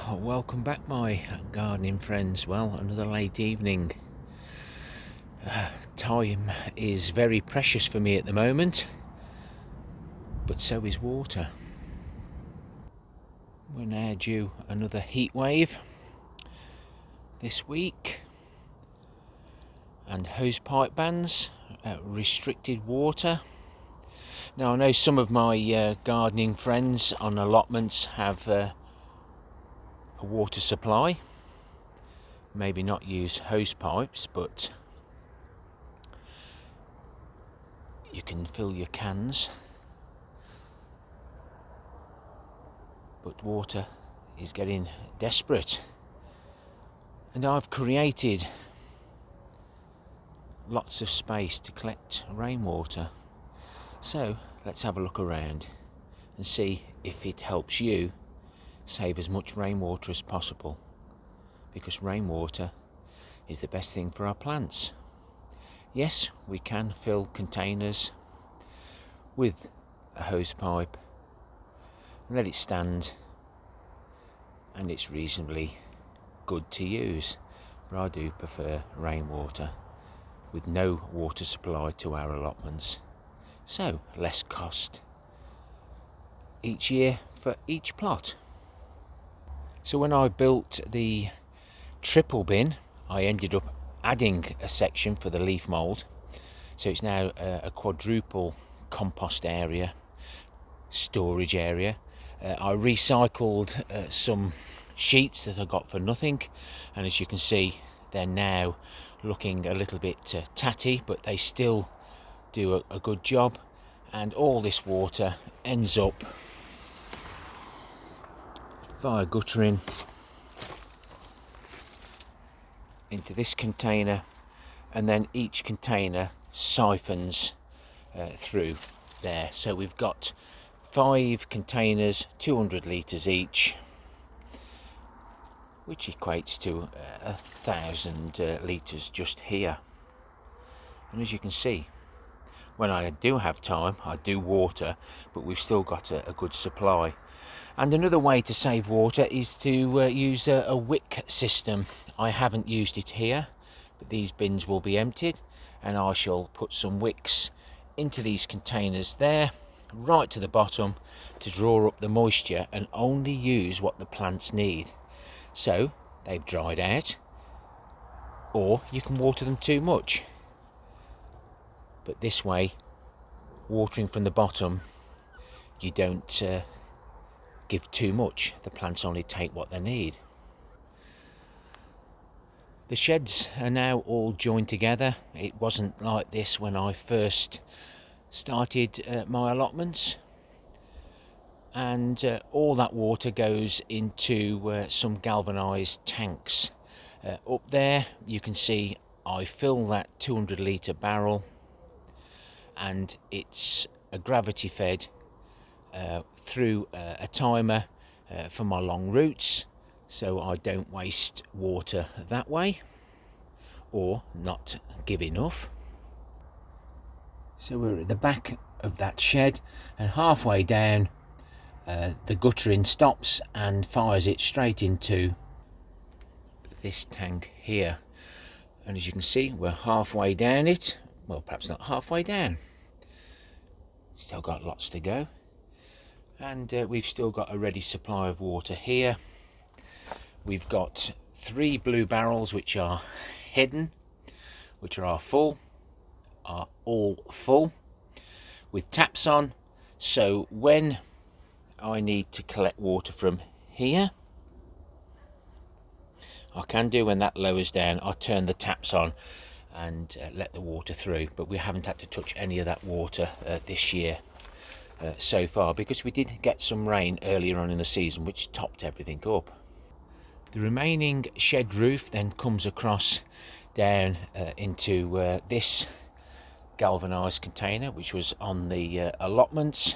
Welcome back, my gardening friends. Well, another late evening. Time is very precious for me at the moment, but so is water. We're now due another heat wave this week, and hosepipe bans, restricted water. Now I know some of my gardening friends on allotments have a water supply, maybe not use hose pipes, but you can fill your cans. But water is getting desperate, and I've created lots of space to collect rainwater. So let's have a look around and see if it helps you save as much rainwater as possible, because rainwater is the best thing for our plants. Yes, we can fill containers with a hose pipe, let it stand, and it's reasonably good to use, but I do prefer rainwater with no water supply to our allotments, so less cost each year for each plot. So when I built the triple bin, I ended up adding a section for the leaf mould, so it's now a quadruple compost area, storage area. I recycled some sheets that I got for nothing, and as you can see, they're now looking a little bit tatty, but they still do a good job. And all this water ends up via guttering into this container, and then each container siphons through there. So we've got 5 containers, 200 litres each, which equates to 1,000 litres just here. And as you can see, when I do have time, I do water, but we've still got a good supply. And another way to save water is to use a wick system. I haven't used it here, but these bins will be emptied, and I shall put some wicks into these containers there, right to the bottom, to draw up the moisture and only use what the plants need. So they've dried out, or you can water them too much. But this way, watering from the bottom, you don't give too much. The plants only take what they need. The sheds are now all joined together. It wasn't like this when I first started my allotments, and all that water goes into some galvanised tanks. Up there you can see I fill that 200 litre barrel, and it's a gravity fed through a timer for my long roots, so I don't waste water that way or not give enough. So we're at the back of that shed, and halfway down the guttering stops and fires it straight into this tank here. And as you can see, we're halfway down it. Well, perhaps not halfway down. Still got lots to go. And we've still got a ready supply of water here. We've got 3 blue barrels which are hidden, which are all full with taps on, so when I need to collect water from here, I can do. When that lowers down, I turn the taps on and let the water through, but we haven't had to touch any of that water this year so far, because we did get some rain earlier on in the season which topped everything up. The remaining shed roof then comes across down into this galvanised container, which was on the allotments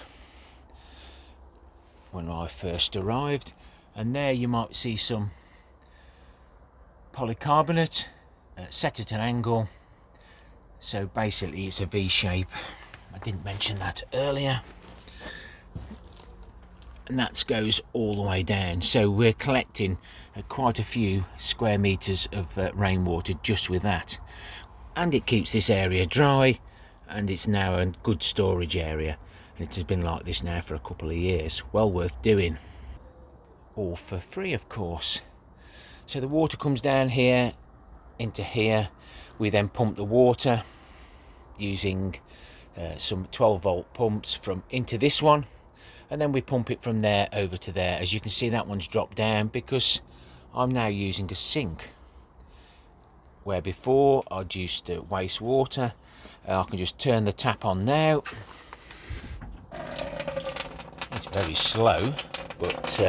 when I first arrived, and there you might see some polycarbonate set at an angle, so basically it's a V shape. I didn't mention that earlier. and that goes all the way down. So we're collecting quite a few square meters of rainwater just with that, and it keeps this area dry, and it's now a good storage area, and it has been like this now for a couple of years. Well worth doing, all for free of course. So the water comes down here into here. We then pump the water using some 12-volt pumps from into this one, and then we pump it from there over to there. As you can see, that one's dropped down because I'm now using a sink, where before I'd used to waste water. I can just turn the tap on now. It's very slow, but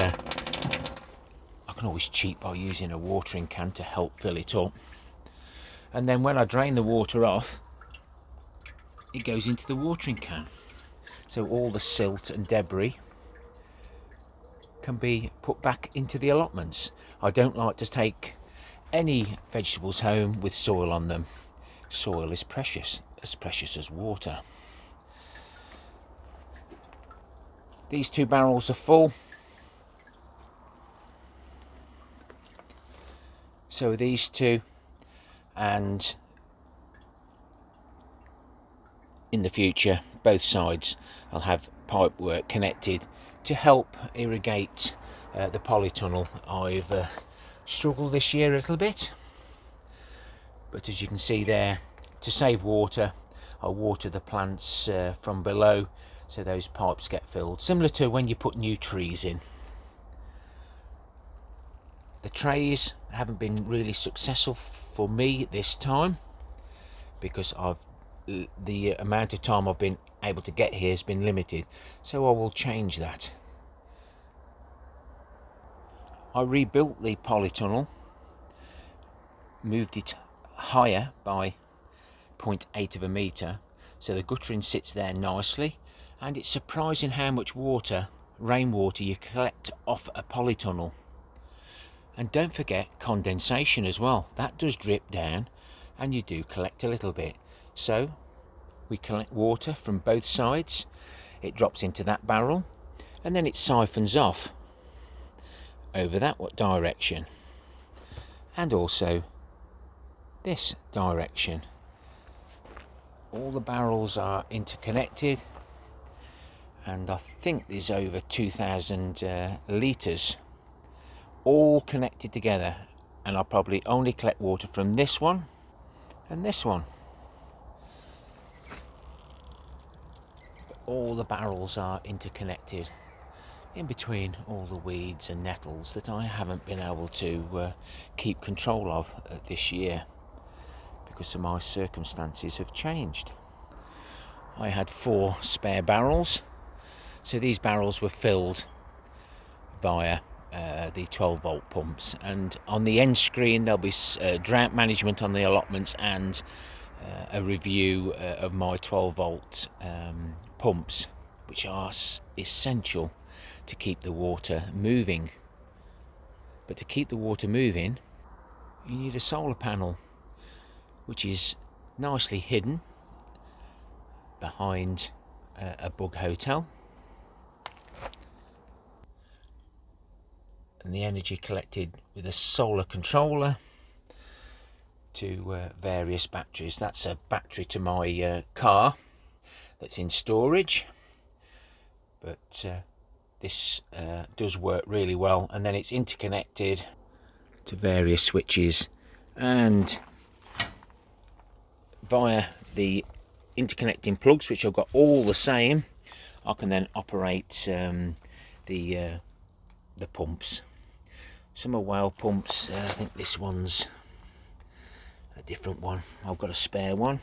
I can always cheat by using a watering can to help fill it up. And then when I drain the water off, it goes into the watering can. So all the silt and debris can be put back into the allotments. I don't like to take any vegetables home with soil on them. Soil is precious as water. These 2 barrels are full. So are these 2, and in the future both sides I'll have pipe work connected to help irrigate the polytunnel. I've struggled this year a little bit, but as you can see there, to save water, I'll water the plants from below, so those pipes get filled, similar to when you put new trees in. The trays haven't been really successful for me this time, because the amount of time I've been able to get here has been limited, so I will change that. I rebuilt the polytunnel, moved it higher by 0.8 of a metre, so the guttering sits there nicely, and it's surprising how much water, rainwater, you collect off a polytunnel. And don't forget condensation as well, that does drip down, and you do collect a little bit. So we collect water from both sides, it drops into that barrel, and then it siphons off over that direction, and also this direction. All the barrels are interconnected, and I think there's over 2,000 litres all connected together, and I'll probably only collect water from this one and this one. But all the barrels are interconnected, in between all the weeds and nettles that I haven't been able to keep control of this year, because of my circumstances have changed. I had 4 spare barrels, so these barrels were filled via the 12-volt pumps, and on the end screen there'll be drought management on the allotments, and a review of my 12-volt pumps, which are essential to keep the water moving. But to keep the water moving, you need a solar panel, which is nicely hidden behind a bug hotel, and the energy collected with a solar controller to various batteries. That's a battery to my car that's in storage, but this does work really well, and then it's interconnected to various switches, and via the interconnecting plugs, which I've got all the same, I can then operate the pumps. Some are whale pumps. I think this one's a different one. I've got a spare one,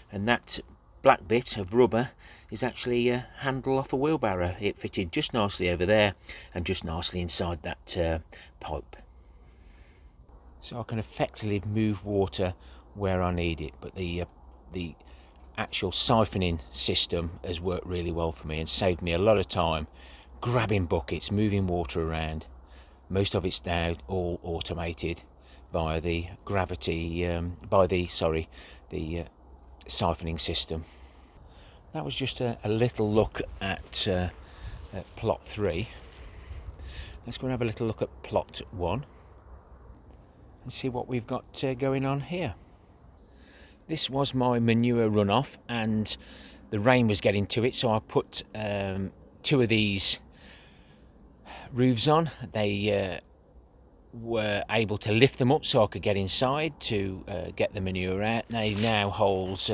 and that black bit of rubber is actually a handle off a wheelbarrow. It fitted just nicely over there and just nicely inside that pipe, so I can effectively move water where I need it. But the actual siphoning system has worked really well for me and saved me a lot of time grabbing buckets, moving water around. Most of it's now all automated via the gravity, the siphoning system. That was just a little look at at plot 3. Let's go and have a little look at plot 1 and see what we've got going on here. This was my manure runoff and the rain was getting to it, so I put 2 of these roofs on. They were able to lift them up so I could get inside to get the manure out. They now hold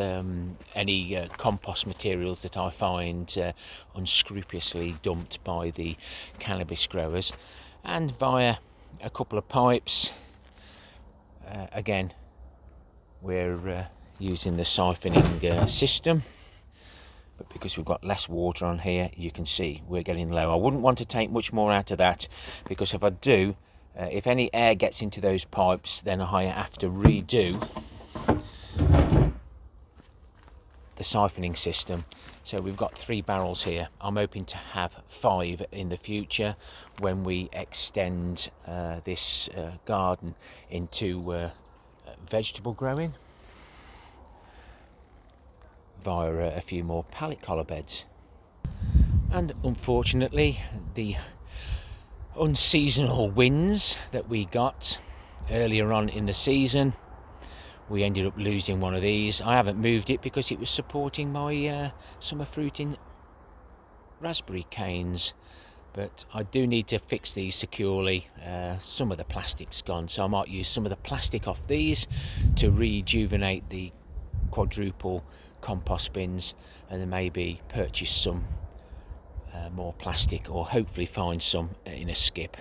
any compost materials that I find unscrupulously dumped by the cannabis growers, and via a couple of pipes, again we're using the siphoning system, but because we've got less water on here, you can see we're getting low. I wouldn't want to take much more out of that, because if I do, if any air gets into those pipes, then I have to redo the siphoning system. So we've got 3 barrels here. I'm hoping to have 5 in the future when we extend this garden into vegetable growing via a few more pallet collar beds. And unfortunately, the unseasonal winds that we got earlier on in the season, we ended up losing one of these. I haven't moved it because it was supporting my summer fruiting raspberry canes, but I do need to fix these securely. Some of the plastic's gone, so I might use some of the plastic off these to rejuvenate the quadruple compost bins, and then maybe purchase some more plastic, or hopefully find some in a skip,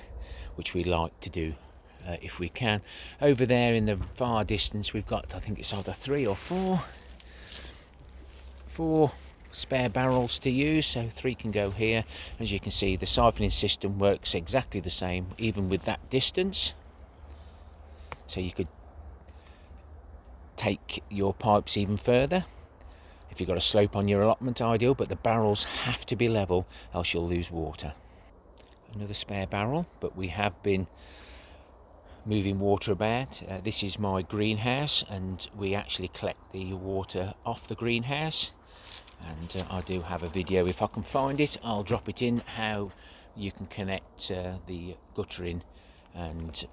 which we like to do if we can. Over there in the far distance, we've got, I think it's either 3 or 4 spare barrels to use, so 3 can go here. As you can see, the siphoning system works exactly the same even with that distance, so you could take your pipes even further. If you've got a slope on your allotment, ideal, but the barrels have to be level, else you'll lose water. Another spare barrel, but we have been moving water about. This is my greenhouse, and we actually collect the water off the greenhouse, and I do have a video, if I can find it I'll drop it in, how you can connect the guttering and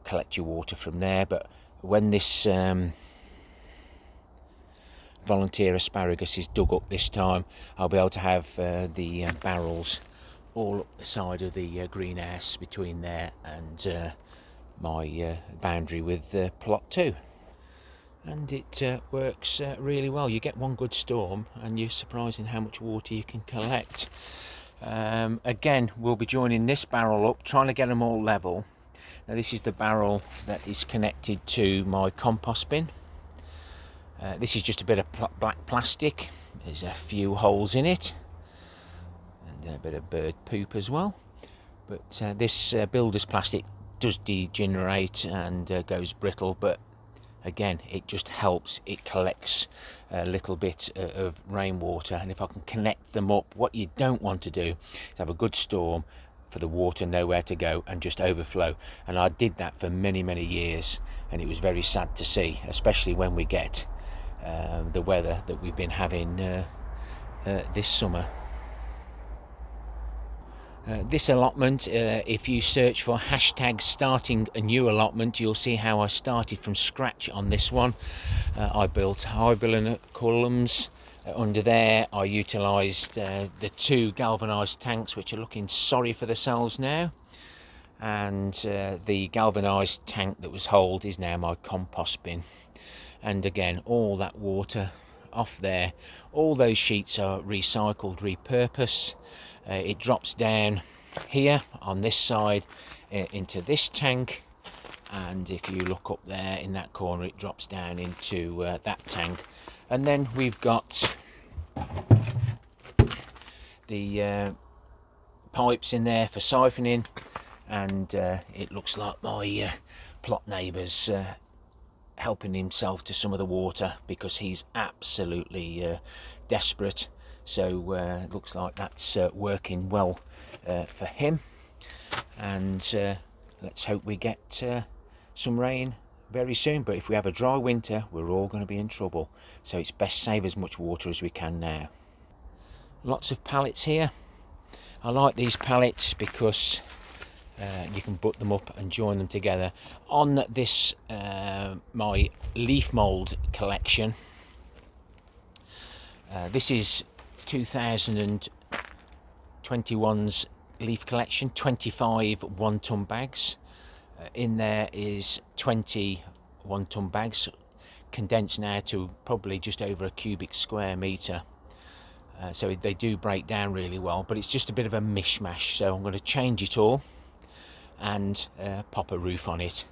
collect your water from there. But when this volunteer asparagus is dug up this time, I'll be able to have the barrels all up the side of the greenhouse between there and my boundary with plot 2, and it works really well. You get one good storm and you're surprised in how much water you can collect. Again, we'll be joining this barrel up, trying to get them all level. Now this is the barrel that is connected to my compost bin. This is just a bit of black plastic. There's a few holes in it, and a bit of bird poop as well. But this builder's plastic does degenerate and goes brittle, but again, it just helps. It collects a little bit of rainwater, and if I can connect them up, what you don't want to do is have a good storm for the water nowhere to go and just overflow. And I did that for many years, and it was very sad to see, especially when we get the weather that we've been having this summer. This allotment, if you search for hashtag starting a new allotment, you'll see how I started from scratch on this one. I built hibernate columns under there. I utilised the 2 galvanised tanks, which are looking sorry for themselves now, and the galvanised tank that was holed is now my compost bin. And again, all that water off there, all those sheets are recycled, repurposed. It drops down here on this side into this tank, and if you look up there in that corner, it drops down into that tank. And then we've got the pipes in there for siphoning, and it looks like my plot neighbour's helping himself to some of the water because he's absolutely desperate. So it looks like that's working well for him, and let's hope we get some rain very soon. But if we have a dry winter, we're all going to be in trouble, so it's best save as much water as we can now. Lots of pallets here. I like these pallets because you can put them up and join them together. On this my leaf mould collection, this is 2021's leaf collection, 25 1-ton bags. In there is 20 1-ton bags, condensed now to probably just over a cubic square metre. So they do break down really well, but it's just a bit of a mishmash, so I'm going to change it all and pop a roof on it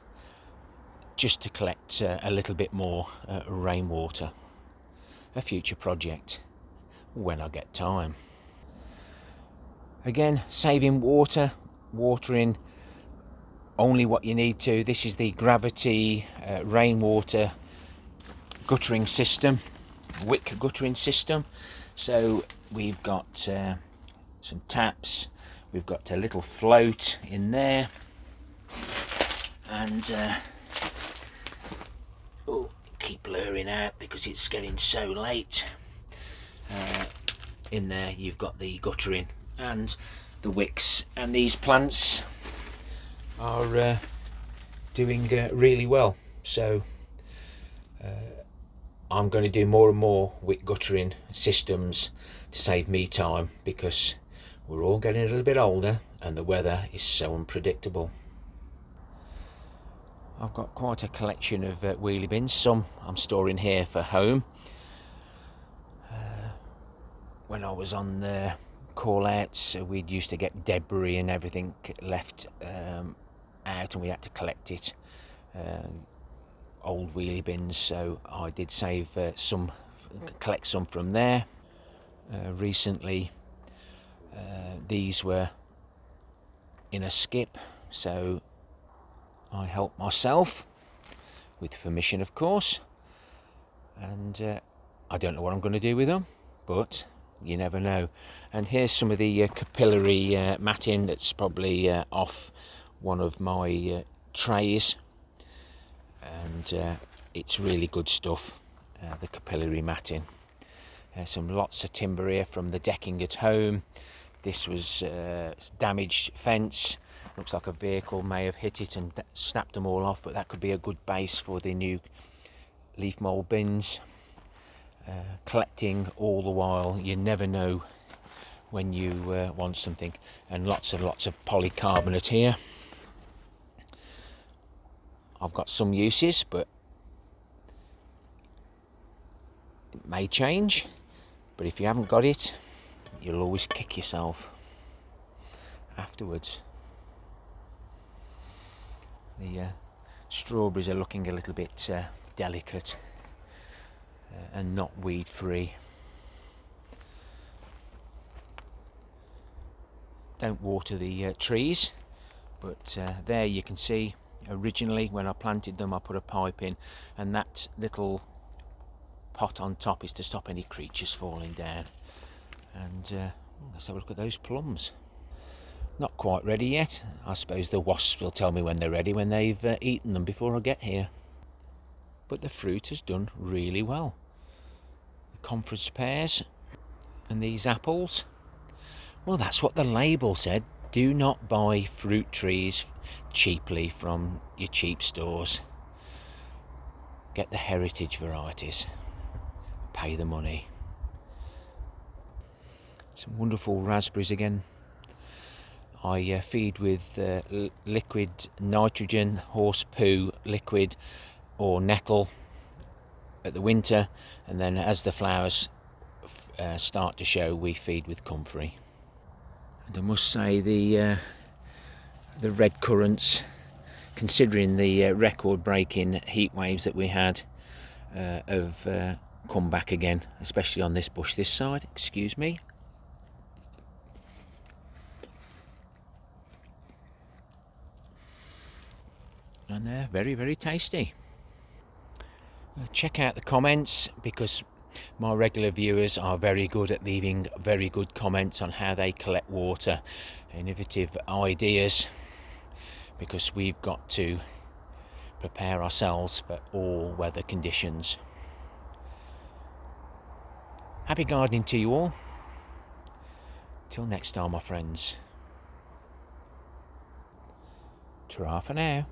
just to collect a little bit more rainwater. A future project when I get time. Again, saving water, watering only what you need to. This is the gravity rainwater guttering system, wick guttering system. So we've got some taps, we've got a little float in there, and keep blurring out because it's getting so late. In there you've got the guttering and the wicks, and these plants are doing really well. So I'm going to do more and more wick guttering systems to save me time, because we're all getting a little bit older and the weather is so unpredictable. I've got quite a collection of wheelie bins. Some I'm storing here for home. When I was on the call outs, we'd used to get debris and everything left out, and we had to collect it. Old wheelie bins, so I did save some, collect some from there. Recently these were in a skip, so I helped myself, with permission of course, and I don't know what I'm going to do with them, but you never know. And here's some of the capillary matting that's probably off one of my trays, and it's really good stuff, the capillary matting. Lots of timber here from the decking at home. This was damaged fence. Looks like a vehicle may have hit it and snapped them all off, but that could be a good base for the new leaf mould bins. Collecting all the while, you never know when you want something. And lots of polycarbonate here. I've got some uses, but it may change. But if you haven't got it, you'll always kick yourself afterwards. The strawberries are looking a little bit delicate and not weed free. Don't water the trees, but there you can see, originally when I planted them I put a pipe in, and that little pot on top is to stop any creatures falling down. And let's have a look at those plums. Not quite ready yet. I suppose the wasps will tell me when they're ready, when they've eaten them before I get here. But the fruit has done really well. The conference pears and these apples. Well, that's what the label said. Do not buy fruit trees cheaply from your cheap stores. Get the heritage varieties. Pay the money. Some wonderful raspberries again. I feed with liquid nitrogen, horse poo liquid, or nettle at the winter, and then as the flowers start to show, we feed with comfrey. And I must say the red currants, considering the record-breaking heat waves that we had, have come back again, especially on this bush this side. Excuse me. And they're very, very tasty. Check out the comments, because my regular viewers are very good at leaving very good comments on how they collect water, innovative ideas, because we've got to prepare ourselves for all weather conditions. Happy gardening to you all. Till next time, my friends. Ta-ra for now.